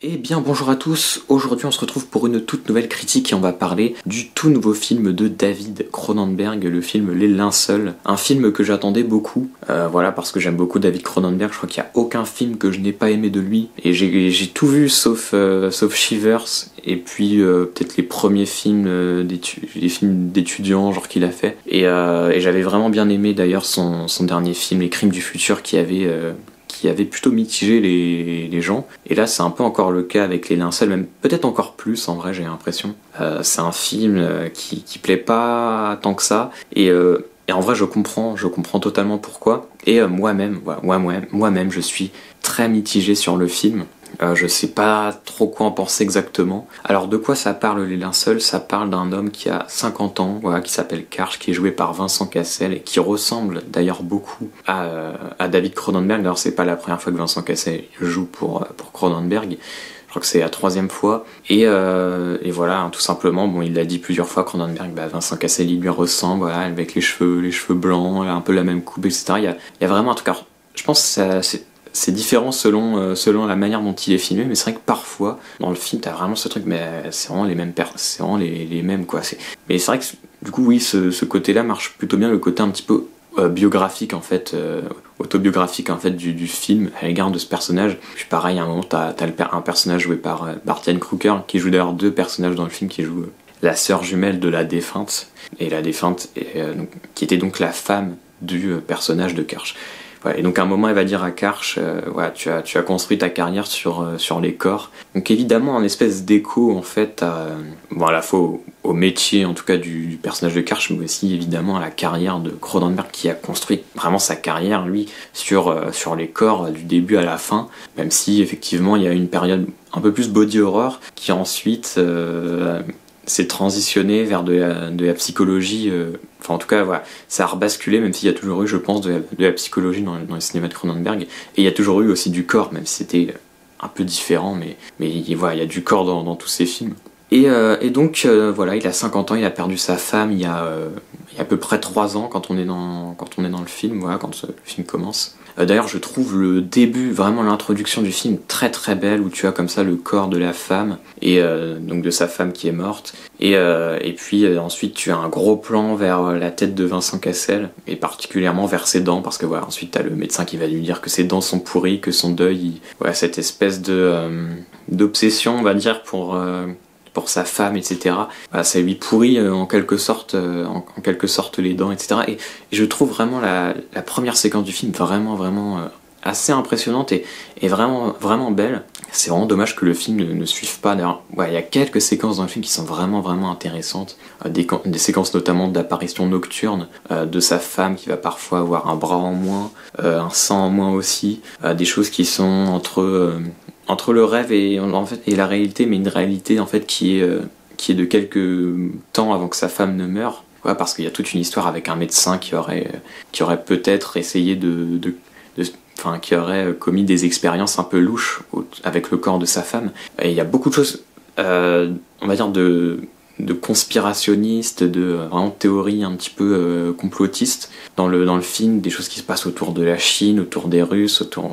Eh bien bonjour à tous, aujourd'hui on se retrouve pour une toute nouvelle critique et on va parler du tout nouveau film de David Cronenberg, le film Les Linceuls, un film que j'attendais beaucoup, voilà parce que j'aime beaucoup David Cronenberg, je crois qu'il n'y a aucun film que je n'ai pas aimé de lui, et j'ai tout vu sauf Shivers, et puis peut-être les premiers films, les films d'étudiants genre qu'il a fait, et j'avais vraiment bien aimé d'ailleurs son dernier film Les Crimes du futur qui avait plutôt mitigé les gens. Et là, c'est un peu encore le cas avec Les Linceuls, même peut-être encore plus, en vrai, j'ai l'impression. C'est un film qui plaît pas tant que ça. Et en vrai, je comprends totalement pourquoi. Et moi-même, je suis très mitigé sur le film. Je sais pas trop quoi en penser exactement. Alors de quoi ça parle Les Linceuls? Ça parle d'un homme qui a 50 ans, voilà, qui s'appelle Karch, qui est joué par Vincent Cassel et qui ressemble d'ailleurs beaucoup à David Cronenberg. D'ailleurs c'est pas la première fois que Vincent Cassel joue pour Cronenberg. Je crois que c'est la troisième fois. Et voilà, hein, tout simplement, bon, il l'a dit plusieurs fois, Cronenberg, Vincent Cassel, il lui ressemble, voilà, avec les cheveux blancs, un peu la même coupe, etc. Il y a vraiment un truc. Alors, je pense que c'est différent selon la manière dont il est filmé, mais c'est vrai que parfois dans le film t'as vraiment ce truc, mais c'est vraiment les mêmes c'est vraiment les mêmes quoi. Mais c'est vrai que du coup oui, ce côté-là marche plutôt bien, le côté un petit peu biographique en fait, autobiographique en fait du film à l'égard de ce personnage. Puis pareil, à un moment t'as un personnage joué par Bartian Kruger, qui joue d'ailleurs deux personnages dans le film, qui joue la sœur jumelle de la défunte, et la défunte qui était donc la femme du personnage de Karch. Ouais, et donc à un moment elle va dire à Karch, voilà, tu as construit ta carrière sur les corps. Donc évidemment un espèce d'écho en fait à la fois au métier en tout cas du personnage de Karch, mais aussi évidemment à la carrière de Cronenberg, qui a construit vraiment sa carrière lui sur les corps du début à la fin, même si effectivement il y a une période un peu plus body horror qui ensuite c'est transitionné vers de la psychologie, enfin en tout cas voilà, ça a rebasculé, même s'il y a toujours eu, je pense, de la psychologie dans le cinéma de Cronenberg, et il y a toujours eu aussi du corps, même si c'était un peu différent, mais voilà, il y a du corps dans tous ces films. Et donc voilà, il a 50 ans, il a perdu sa femme il y a à peu près 3 ans quand on est dans le film, voilà, quand le film commence. D'ailleurs je trouve le début, vraiment l'introduction du film très très belle, où tu as comme ça le corps de la femme, et donc de sa femme qui est morte, et puis ensuite tu as un gros plan vers la tête de Vincent Cassel, et particulièrement vers ses dents, parce que voilà, ensuite t'as le médecin qui va lui dire que ses dents sont pourries, que son deuil, voilà, cette espèce d'obsession on va dire pour sa femme, etc. Voilà, ça lui pourrit en quelque sorte les dents, etc. Et je trouve vraiment la première séquence du film vraiment assez impressionnante et vraiment belle. C'est vraiment dommage que le film ne suive pas. D'ailleurs, il y a quelques séquences dans le film qui sont vraiment intéressantes. Des séquences notamment d'apparitions nocturnes de sa femme, qui va parfois avoir un bras en moins, un sang en moins aussi. Des choses qui sont entre le rêve et la réalité, mais une réalité en fait qui est de quelques temps avant que sa femme ne meure. Ouais, parce qu'il y a toute une histoire avec un médecin qui aurait peut-être essayé qui aurait commis des expériences un peu louches avec le corps de sa femme. Et il y a beaucoup de choses, on va dire, de conspirationnistes, de vraiment théories un petit peu complotistes dans le film, des choses qui se passent autour de la Chine, autour des Russes, autour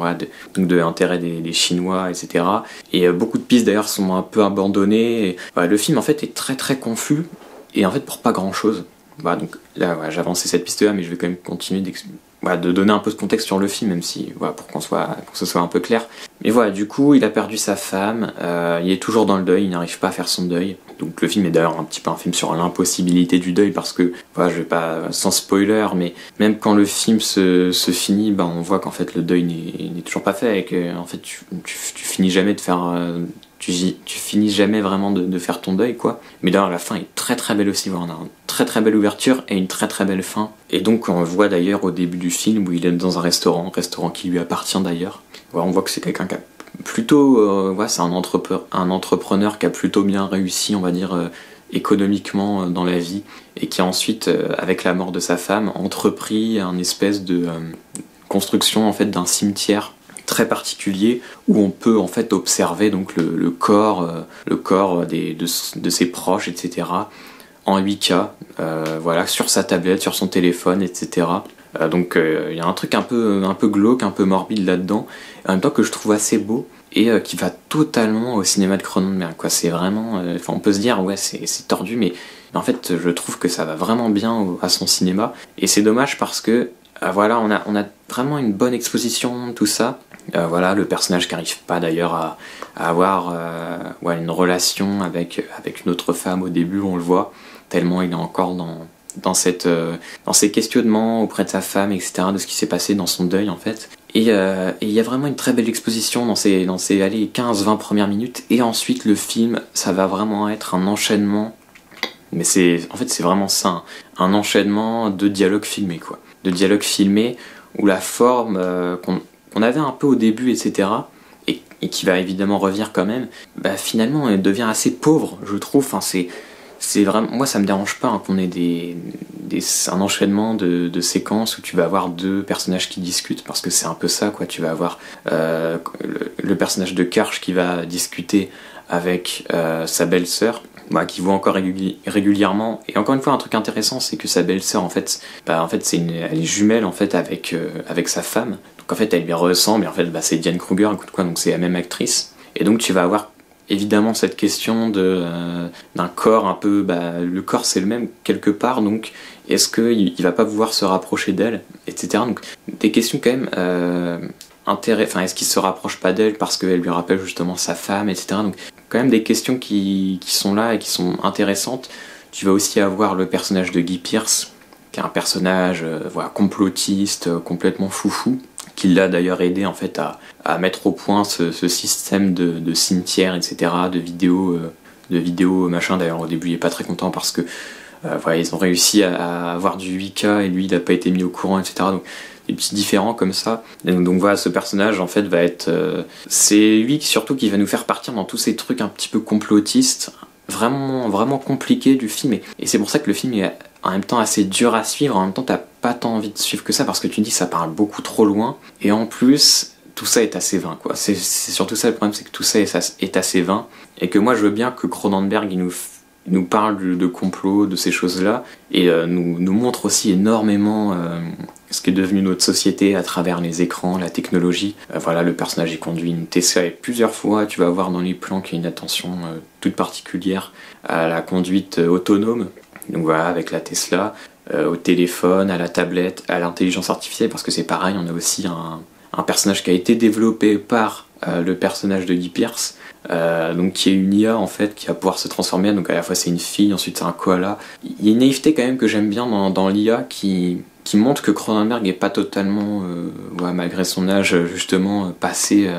de l'intérêt des Chinois, etc. Et beaucoup de pistes d'ailleurs sont un peu abandonnées. Et, le film en fait est très très confus, et en fait pour pas grand chose. Donc là j'ai avancé cette piste là, mais je vais quand même continuer de donner un peu de contexte sur le film, même si pour que ce soit un peu clair. Mais voilà, du coup il a perdu sa femme, il est toujours dans le deuil, il n'arrive pas à faire son deuil. Donc le film est d'ailleurs un petit peu un film sur l'impossibilité du deuil, parce que je vais pas, sans spoiler, mais même quand le film se finit, on voit qu'en fait le deuil n'est toujours pas fait, et que en fait tu finis jamais de faire tu finis jamais vraiment de faire ton deuil, quoi. Mais d'ailleurs la fin est très très belle aussi, on a une très très belle ouverture et une très très belle fin. Et donc on le voit d'ailleurs au début du film où il est dans un restaurant qui lui appartient d'ailleurs. On voit que c'est quelqu'un qui a plutôt, c'est un entrepreneur qui a plutôt bien réussi, on va dire, économiquement dans la vie, et qui a ensuite, avec la mort de sa femme, entrepris un espèce de construction en fait d'un cimetière très particulier, où on peut en fait observer donc le corps de ses proches, etc. en 8K, sur sa tablette, sur son téléphone, etc. Donc il y a un truc un peu glauque, un peu morbide là-dedans, en même temps que je trouve assez beau, et qui va totalement au cinéma de Cronenberg, quoi. C'est vraiment, on peut se dire ouais c'est tordu, mais en fait je trouve que ça va vraiment bien à son cinéma, et c'est dommage parce que voilà, on a vraiment une bonne exposition de tout ça. Voilà, le personnage qui n'arrive pas d'ailleurs à avoir une relation avec une autre femme au début, on le voit, tellement il est encore dans ces questionnements auprès de sa femme, etc., de ce qui s'est passé dans son deuil en fait. Et il y a vraiment une très belle exposition dans ces 15-20 premières minutes, et ensuite le film, ça va vraiment être un enchaînement, mais c'est vraiment ça, un enchaînement de dialogues filmés, quoi. De dialogues filmés où la forme qu'on avait un peu au début, etc., et qui va évidemment revenir quand même, bah finalement elle devient assez pauvre, je trouve. Enfin, c'est vraiment, moi ça me dérange pas qu'on ait un enchaînement de séquences où tu vas avoir deux personnages qui discutent, parce que c'est un peu ça, quoi. Tu vas avoir le personnage de Karch qui va discuter avec sa belle-sœur, qui voit encore régulièrement. Et encore une fois, un truc intéressant, c'est que sa belle-sœur, en fait, elle est jumelle en fait avec sa femme. Donc en fait, elle lui ressemble, et en fait, c'est Diane Kruger, donc c'est la même actrice. Et donc tu vas avoir évidemment cette question d'un corps un peu, le corps c'est le même quelque part, donc est-ce qu'il va pas vouloir se rapprocher d'elle, etc. Donc des questions quand même est-ce qu'il se rapproche pas d'elle parce qu'elle lui rappelle justement sa femme, etc. Donc quand même des questions qui sont là et qui sont intéressantes. Tu vas aussi avoir le personnage de Guy Pearce, qui est un personnage complotiste, complètement foufou, qui l'a d'ailleurs aidé en fait à mettre au point ce système de cimetière, etc., de vidéos machin. D'ailleurs au début il est pas très content parce que ils ont réussi à avoir du 8K et lui il n'a pas été mis au courant, etc. Donc des petits différends comme ça. Et donc voilà, ce personnage en fait va être c'est lui surtout qui va nous faire partir dans tous ces trucs un petit peu complotistes, vraiment vraiment compliqués du film, et c'est pour ça que le film est en même temps assez dur à suivre. En même temps t'as pas tant envie de suivre que ça, parce que tu te dis ça parle beaucoup trop loin, et en plus tout ça est assez vain, quoi. C'est surtout ça le problème, c'est que tout ça est assez vain, et que moi je veux bien que Cronenberg il nous parle de complot, de ces choses-là, et nous montre aussi énormément ce qu'est devenu notre société à travers les écrans, la technologie. Le personnage il conduit une Tesla, et plusieurs fois tu vas voir dans les plans qu'il y a une attention toute particulière à la conduite autonome. Donc voilà, avec la Tesla, au téléphone, à la tablette, à l'intelligence artificielle, parce que c'est pareil, on a aussi un personnage qui a été développé par le personnage de Guy Pearce, donc qui est une IA en fait, qui va pouvoir se transformer, donc à la fois c'est une fille, ensuite c'est un koala. Il y a une naïveté quand même que j'aime bien dans l'IA qui montre que Cronenberg n'est pas totalement, malgré son âge justement, passé,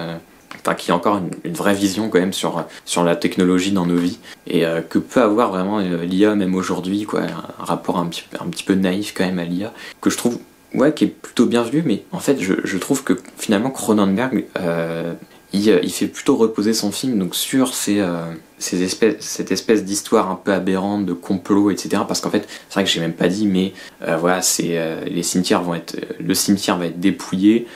qui a encore une vraie vision quand même sur la technologie dans nos vies, et que peut avoir vraiment l'IA même aujourd'hui, quoi. Un rapport un petit peu naïf quand même à l'IA, que je trouve qui est plutôt bienvenu. Mais en fait je trouve que finalement Cronenberg il fait plutôt reposer son film donc sur cette espèce d'histoire un peu aberrante de complot, etc. Parce qu'en fait, c'est vrai que j'ai même pas dit, mais le cimetière va être dépouillé.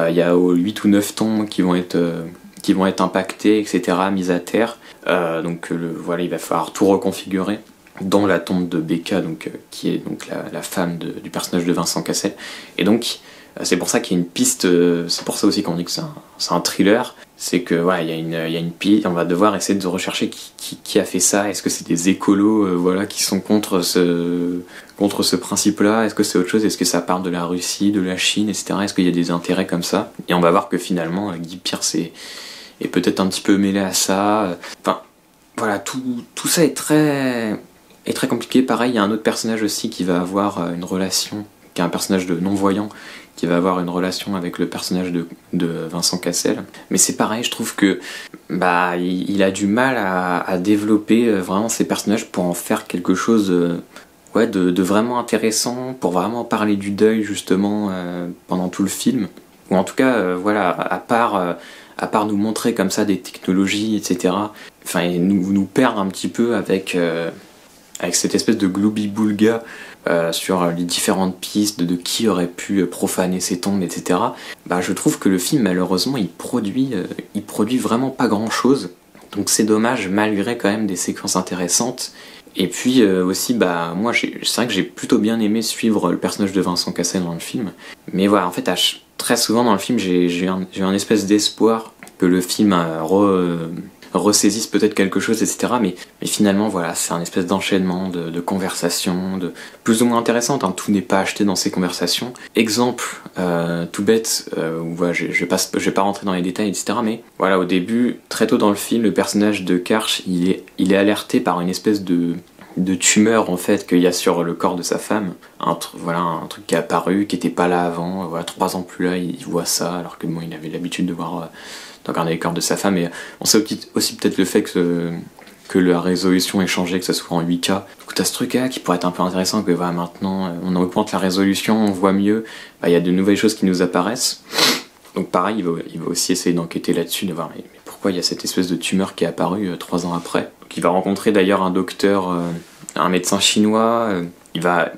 Il y a 8 ou 9 tombes qui vont être impactées, etc., mises à terre. Donc il va falloir tout reconfigurer, dont la tombe de Becca, qui est donc la femme du personnage de Vincent Cassel. Et donc c'est pour ça qu'il y a une piste, c'est pour ça aussi qu'on dit que c'est un thriller, c'est que il y a une piste, on va devoir essayer de rechercher qui a fait ça. Est-ce que c'est des écolos qui sont contre ce principe-là? Est-ce que c'est autre chose? Est-ce que ça part de la Russie, de la Chine, etc.? Est-ce qu'il y a des intérêts comme ça? Et on va voir que finalement Guy Pearce est peut-être un petit peu mêlé à ça. Tout ça est très compliqué. Pareil, il y a un autre personnage aussi qui va avoir une relation, qui est un personnage de non-voyant, qui va avoir une relation avec le personnage de Vincent Cassel. Mais c'est pareil, je trouve que il a du mal à développer vraiment ces personnages pour en faire quelque chose de vraiment intéressant, pour vraiment parler du deuil justement pendant tout le film. Ou en tout cas, à part nous montrer comme ça des technologies, etc. Et nous perdre un petit peu avec cette espèce de gloubi-boulga sur les différentes pistes de qui aurait pu profaner ces tombes, etc. Je trouve que le film, malheureusement, il produit vraiment pas grand-chose. Donc c'est dommage, malgré quand même des séquences intéressantes. Et puis aussi, moi, c'est vrai que j'ai plutôt bien aimé suivre le personnage de Vincent Cassel dans le film. Mais en fait, très souvent dans le film j'ai eu un espèce d'espoir que le film ressaisisse peut-être quelque chose, etc. Mais finalement, voilà, c'est un espèce d'enchaînement de conversations, plus ou moins intéressantes, hein. Tout n'est pas acheté dans ces conversations. Exemple, tout bête, où voilà, je vais pas rentrer dans les détails, etc. Mais voilà, au début, très tôt dans le film, le personnage de Karch, il est alerté par une espèce de tumeur en fait qu'il y a sur le corps de sa femme, voilà, un truc qui est apparu, qui était pas là avant, voilà, 3 ans plus là, il voit ça, alors que bon, il avait l'habitude de voir, de regarder le corps de sa femme, et on sait aussi peut-être le fait que la résolution est changée, que ça soit en 8K. Donc t'as ce truc là qui pourrait être un peu intéressant, que voilà, maintenant on augmente la résolution, on voit mieux, bah, y a de nouvelles choses qui nous apparaissent. Donc pareil, il va aussi essayer d'enquêter là-dessus, de voir mais pourquoi il y a cette espèce de tumeur qui est apparue 3 ans après. Donc il va rencontrer d'ailleurs un docteur, un médecin chinois, il va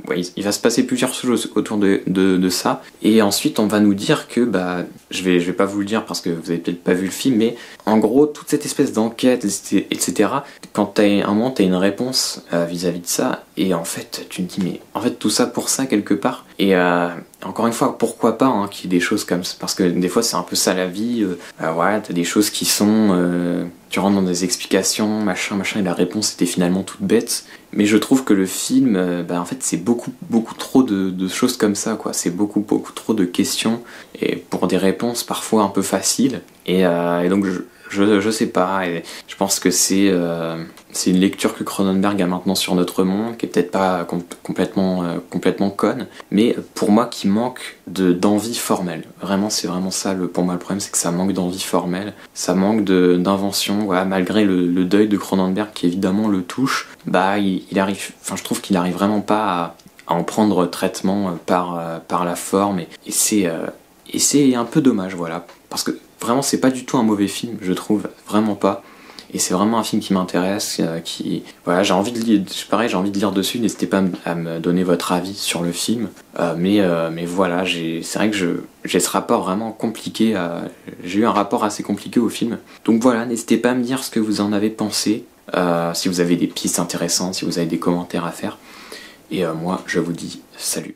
se passer plusieurs choses autour de ça, et ensuite on va nous dire que, bah, je vais pas vous le dire parce que vous avez peut-être pas vu le film, mais en gros, toute cette espèce d'enquête, etc., quand à un moment t'as une réponse vis-à-vis de ça, et en fait tu me dis, mais en fait tout ça pour ça quelque part, et encore une fois, pourquoi pas hein, qu'il y ait des choses comme ça, parce que des fois c'est un peu ça la vie, voilà, t'as des choses qui sont... tu rentres dans des explications, machin, et la réponse était finalement toute bête. Mais je trouve que le film, en fait, c'est beaucoup trop de choses comme ça, quoi. C'est beaucoup trop de questions, et pour des réponses parfois un peu faciles. Et donc, je sais pas, et je pense que c'est une lecture que Cronenberg a maintenant sur notre monde, qui est peut-être pas complètement conne, mais pour moi qui manque d'envie formelle. Vraiment, c'est vraiment ça, pour moi le problème, c'est que ça manque d'envie formelle, ça manque d'invention, voilà, malgré le deuil de Cronenberg qui évidemment le touche, bah il arrive, enfin je trouve qu'il arrive vraiment pas à en prendre traitement par la forme, et c'est un peu dommage, voilà, parce que vraiment c'est pas du tout un mauvais film, je trouve, vraiment pas. Et c'est vraiment un film qui m'intéresse, voilà, j'ai envie de lire dessus, n'hésitez pas à me donner votre avis sur le film, mais voilà, c'est vrai que j'ai ce rapport vraiment compliqué, j'ai eu un rapport assez compliqué au film, donc voilà, n'hésitez pas à me dire ce que vous en avez pensé, si vous avez des pistes intéressantes, si vous avez des commentaires à faire, et moi je vous dis salut.